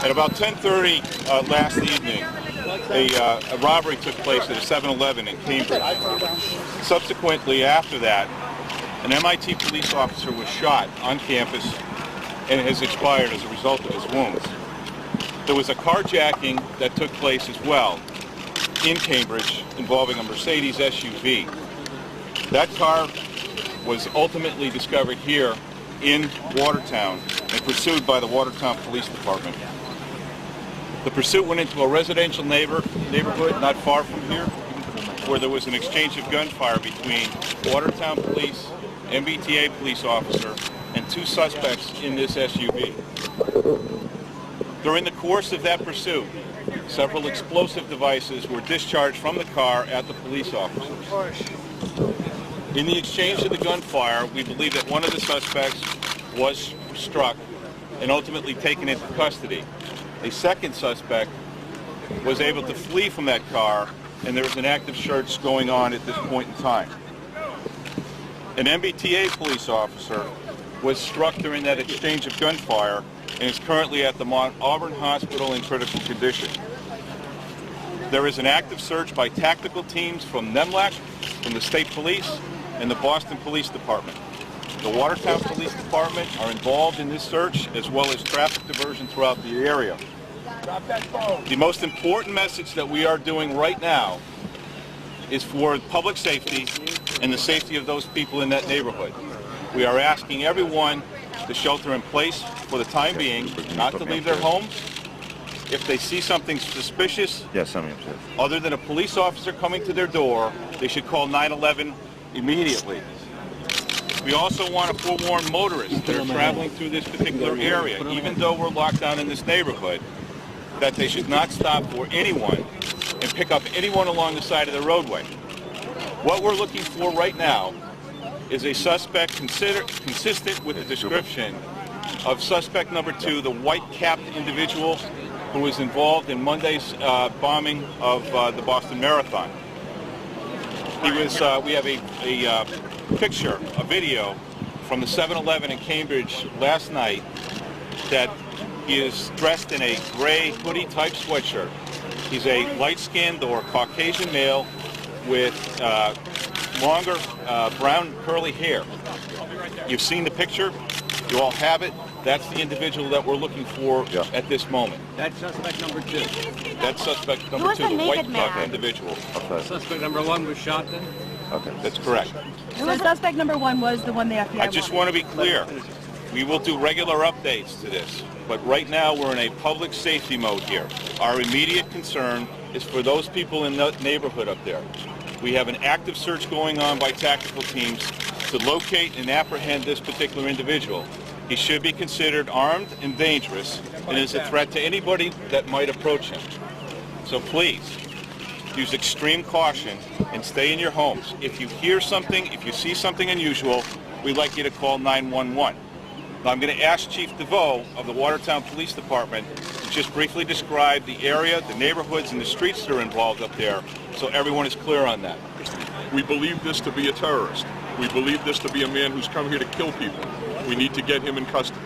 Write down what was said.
At about 10:30 last evening, a robbery took place at a 7-Eleven in Cambridge. Subsequently, after that, an MIT police officer was shot on campus and has expired as a result of his wounds. There was a carjacking that took place as well in Cambridge involving a Mercedes SUV. That car was ultimately discovered here in Watertown and pursued by the Watertown Police Department. The pursuit went into a residential neighborhood not far from here, where there was an exchange of gunfire between Watertown Police, MBTA police officer, and two suspects in this SUV. During the course of that pursuit, several explosive devices were discharged from the car at the police officers. In the exchange of the gunfire, we believe that one of the suspects was struck and ultimately taken into custody. A second suspect was able to flee from that car, and there was an active search going on at this point in time. An MBTA police officer was struck during that exchange of gunfire and is currently at the Mount Auburn Hospital in critical condition. There is an active search by tactical teams from NEMLAC, from the State Police, and the Boston Police Department. The Watertown Police Department are involved in this search, as well as traffic diversion throughout the area. The most important message that we are doing right now is for public safety and the safety of those people in that neighborhood. We are asking everyone to shelter in place for the time being, not to leave their homes. If they see something suspicious, other than a police officer coming to their door, they should call 911 immediately. We also want to forewarn motorists that are traveling through this particular area, even though we're locked down in this neighborhood, that they should not stop for anyone and pick up anyone along the side of the roadway. What we're looking for right now is a suspect consistent with the description of suspect number 2, the white-capped individual who was involved in Monday's bombing of the Boston Marathon. We have a picture, a video from the 7-Eleven in Cambridge last night that he is dressed in a gray hoodie-type sweatshirt. He's a light-skinned or Caucasian male with longer brown curly hair. You've seen the picture. You all have it. That's the individual that we're looking for at this moment. That's suspect number 2. That's suspect number 2, the white individual. Okay. Suspect number 1 was shot then? Okay, that's correct. So suspect number 1 was the one the FBI I just want to be clear. We will do regular updates to this, but right now we're in a public safety mode here. Our immediate concern is for those people in the neighborhood up there. We have an active search going on by tactical teams to locate and apprehend this particular individual. He should be considered armed and dangerous and is a threat to anybody that might approach him. So please, use extreme caution and stay in your homes. If you hear something, if you see something unusual, we'd like you to call 911. Now I'm going to ask Chief DeVoe of the Watertown Police Department to just briefly describe the area, the neighborhoods, and the streets that are involved up there so everyone is clear on that. We believe this to be a terrorist. We believe this to be a man who's come here to kill people. We need to get him in custody.